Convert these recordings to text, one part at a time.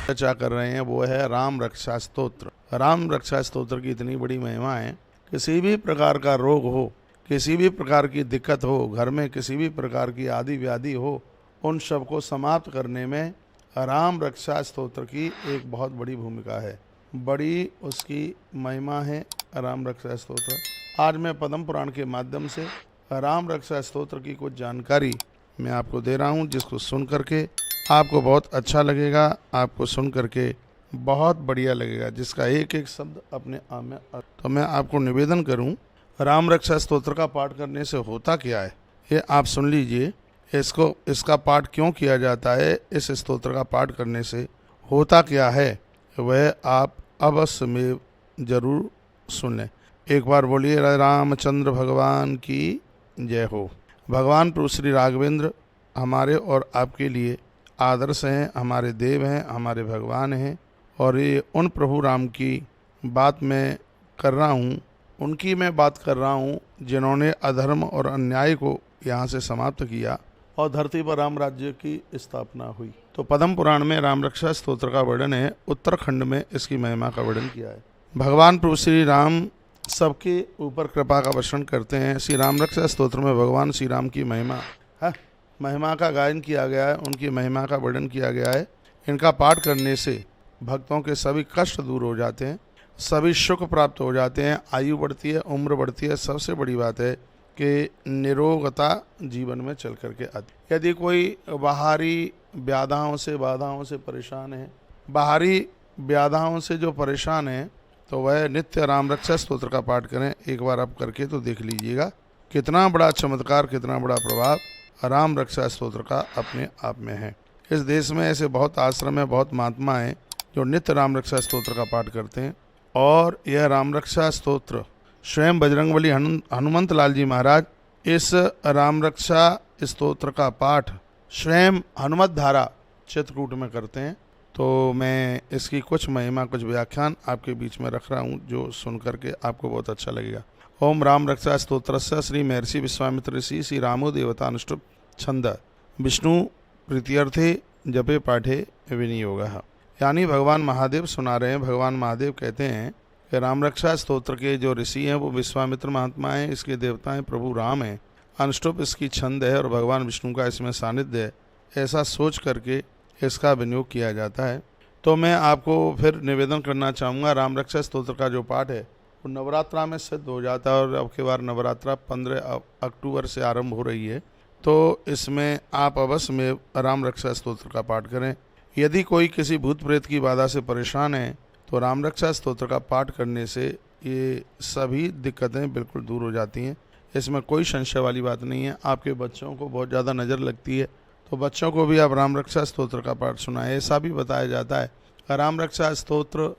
चर्चा कर रहे हैं वो है राम रक्षा स्तोत्र। राम रक्षा स्तोत्र की इतनी बड़ी महिमा है, किसी भी प्रकार का रोग हो, किसी भी प्रकार की दिक्कत हो, घर में किसी भी प्रकार की आदि व्याधि हो, उन सब को समाप्त करने में राम रक्षा स्तोत्र की एक बहुत बड़ी भूमिका है। बड़ी उसकी महिमा है राम रक्षा स्तोत्र। आज मैं पद्म पुराण के माध्यम से राम रक्षा स्तोत्र की कुछ जानकारी मैं आपको दे रहा हूं, जिसको सुन करके आपको बहुत अच्छा लगेगा, आपको सुन करके बहुत बढ़िया लगेगा, जिसका एक एक शब्द अपने आप में। तो मैं आपको निवेदन करूं, राम रक्षा स्तोत्र का पाठ करने से होता क्या है ये आप सुन लीजिए। इसका पाठ क्यों किया जाता है, इस स्तोत्र का पाठ करने से होता क्या है, वह आप अवश्य में जरूर सुन लें। एक बार बोलिए रामचंद्र भगवान की जय हो। भगवान प्रभु श्री राघवेंद्र हमारे और आपके लिए आदर्श हैं, हमारे देव हैं, हमारे भगवान हैं। और ये उन प्रभु राम की बात मैं कर रहा हूँ, उनकी मैं बात कर रहा हूँ जिन्होंने अधर्म और अन्याय को यहाँ से समाप्त किया और धरती पर राम राज्य की स्थापना हुई। तो पद्म पुराण में राम रक्षा स्तोत्र का वर्णन है, उत्तराखंड में इसकी महिमा का वर्णन किया है। भगवान प्रभु श्री राम सबके ऊपर कृपा का वर्षण करते हैं। श्री राम रक्षा स्तोत्र में भगवान श्री राम की महिमा का गायन किया गया है, उनकी महिमा का वर्णन किया गया है। इनका पाठ करने से भक्तों के सभी कष्ट दूर हो जाते हैं, सभी सुख प्राप्त हो जाते हैं, आयु बढ़ती है, उम्र बढ़ती है। सबसे बड़ी बात है कि निरोगता जीवन में चल करके आती। यदि कोई बाहरी बाधाओं से परेशान है, बाहरी व्याधाओं से जो परेशान है, तो वह नित्य राम रक्षा स्तोत्र का पाठ करें। एक बार आप करके तो देख लीजिएगा कितना बड़ा चमत्कार, कितना बड़ा प्रभाव राम रक्षा स्तोत्र का अपने आप में है। इस देश में ऐसे बहुत आश्रम है, बहुत महात्मा हैं जो नित्य राम रक्षा स्तोत्र का पाठ करते हैं। और यह राम रक्षा स्तोत्र स्वयं बजरंगबली हनुमंत लाल जी महाराज इस राम रक्षा स्तोत्र का पाठ स्वयं हनुमत धारा चित्रकूट में करते हैं। तो मैं इसकी कुछ महिमा, कुछ व्याख्यान आपके बीच में रख रहा हूँ, जो सुन करके आपको बहुत अच्छा लगेगा। ओम राम रक्षा स्तोत्रस्य श्री महर्षि विश्वामित्र ऋषि श्री रामो देवता अनुष्टुप छंद विष्णु प्रीत्यर्थे जपे पाठे विनियोगः। यानी भगवान महादेव सुना रहे हैं। भगवान महादेव कहते हैं कि राम रक्षा स्तोत्र के जो ऋषि हैं वो विश्वामित्र महात्मा हैं, इसके देवता हैं प्रभु राम हैं, अनुष्टुप इसकी छंद है और भगवान विष्णु का इसमें सानिध्य है। ऐसा सोच करके इसका विनियोग किया जाता है। तो मैं आपको फिर निवेदन करना चाहूँगा, राम रक्षा स्तोत्र का जो पाठ है वो नवरात्रा में सिद्ध हो जाता है। और अब की बार नवरात्रा 15 अक्टूबर से आरंभ हो रही है, तो इसमें आप अवश्य में राम रक्षा स्तोत्र का पाठ करें। यदि कोई किसी भूत प्रेत की बाधा से परेशान है तो राम रक्षा स्तोत्र का पाठ करने से ये सभी दिक्कतें बिल्कुल दूर हो जाती हैं। इसमें कोई संशय वाली बात नहीं है। आपके बच्चों को बहुत ज़्यादा नज़र लगती है तो बच्चों को भी आप राम रक्षा स्तोत्र का पाठ सुनाएं। ऐसा भी बताया जाता है राम रक्षा स्तोत्र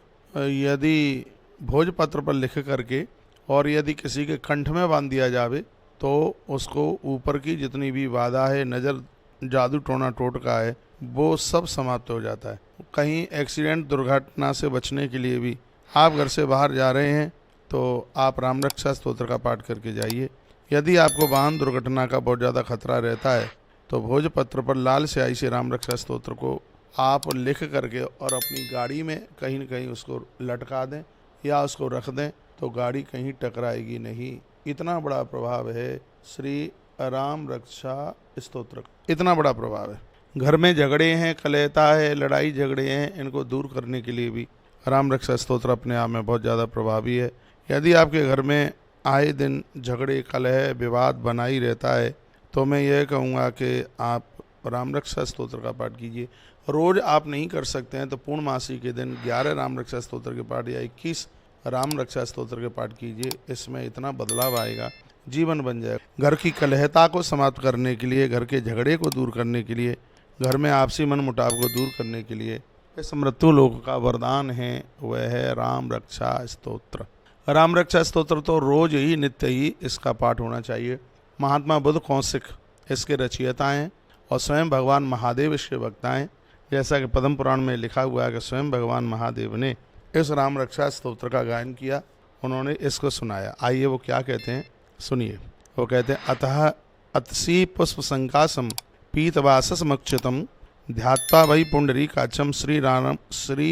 यदि भोजपत्र पर लिख करके और यदि किसी के कंठ में बांध दिया जावे तो उसको ऊपर की जितनी भी बाधा है, नज़र, जादू टोना टोटका है, वो सब समाप्त हो जाता है। कहीं एक्सीडेंट दुर्घटना से बचने के लिए भी आप घर से बाहर जा रहे हैं तो आप राम रक्षा स्तोत्र का पाठ करके जाइए। यदि आपको वाहन दुर्घटना का बहुत ज़्यादा खतरा रहता है तो भोजपत्र पर लाल स्याही से राम रक्षा स्तोत्र को आप लिख करके और अपनी गाड़ी में कहीं न कहीं उसको लटका दें या उसको रख दें, तो गाड़ी कहीं टकराएगी नहीं। इतना बड़ा प्रभाव है श्री राम रक्षा स्तोत्र, इतना बड़ा प्रभाव है। घर में झगड़े हैं, कलहता है, लड़ाई झगड़े हैं, इनको दूर करने के लिए भी राम रक्षा स्तोत्र अपने आप में बहुत ज़्यादा प्रभावी है। यदि आपके घर में आए दिन झगड़े, कलह, विवाद बना ही रहता है तो मैं यह कहूँगा कि आप राम रक्षा स्तोत्र का पाठ कीजिए। रोज़ आप नहीं कर सकते हैं तो पूर्णमासी के दिन 11 राम रक्षा स्तोत्र के पाठ या 21 राम रक्षा स्तोत्र के पाठ कीजिए। इसमें इतना बदलाव आएगा, जीवन बन जाएगा। घर की कलहता को समाप्त करने के लिए, घर के झगड़े को दूर करने के लिए, घर में आपसी मन मुटाव को दूर करने के लिए इस मृत्यु लोक का वरदान है, वह है राम रक्षा स्तोत्र। राम रक्षा स्तोत्र तो रोज ही, नित्य ही इसका पाठ होना चाहिए। महात्मा बुद्ध कौशिक इसके रचयिता हैं और स्वयं भगवान महादेव इसके वक्ता हैं। जैसा कि पद्म पुराण में लिखा हुआ है कि स्वयं भगवान महादेव ने इस राम रक्षा स्तोत्र का गायन किया, उन्होंने इसको सुनाया। आइए वो क्या कहते हैं सुनिए। वो कहते हैं, अतः अतसी पुष्प संकासम पीतवासस मक्षितम ध्यात्वा वही पुंडरीकाक्षम श्री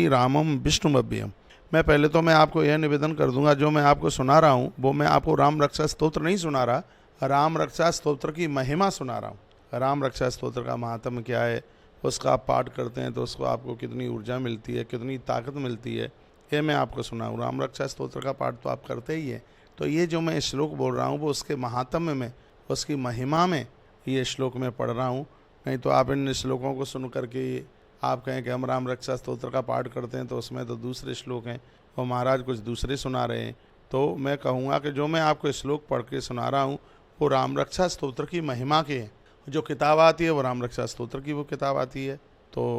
रामम विष्णुमभ्यम। मैं पहले तो मैं आपको यह निवेदन कर दूंगा, जो मैं आपको सुना रहा हूँ वो मैं आपको राम रक्षा स्तोत्र नहीं सुना रहा, राम रक्षा स्तोत्र की महिमा सुना रहा हूँ। राम रक्षा स्तोत्र का महात्म्य क्या है, उसका आप पाठ करते हैं तो उसको आपको कितनी ऊर्जा मिलती है, कितनी ताकत मिलती है, ये मैं आपको सुनाऊँ। राम रक्षा स्तोत्र का पाठ तो आप करते ही हैं। तो ये जो मैं श्लोक बोल रहा हूँ वो उसके महात्म्य में, उसकी महिमा में ये श्लोक मैं पढ़ रहा हूँ। नहीं तो आप इन श्लोकों को सुन करके आप कहें कि हम राम रक्षा स्तोत्र का पाठ करते हैं तो उसमें तो दूसरे श्लोक हैं और महाराज कुछ दूसरे सुना रहे हैं। तो मैं कहूँगा कि जो मैं आपको श्लोक पढ़ के सुना रहा हूँ वो राम रक्षा स्तोत्र की महिमा के हैं। जो किताब आती है वो राम रक्षा स्तोत्र की वो किताब आती है। तो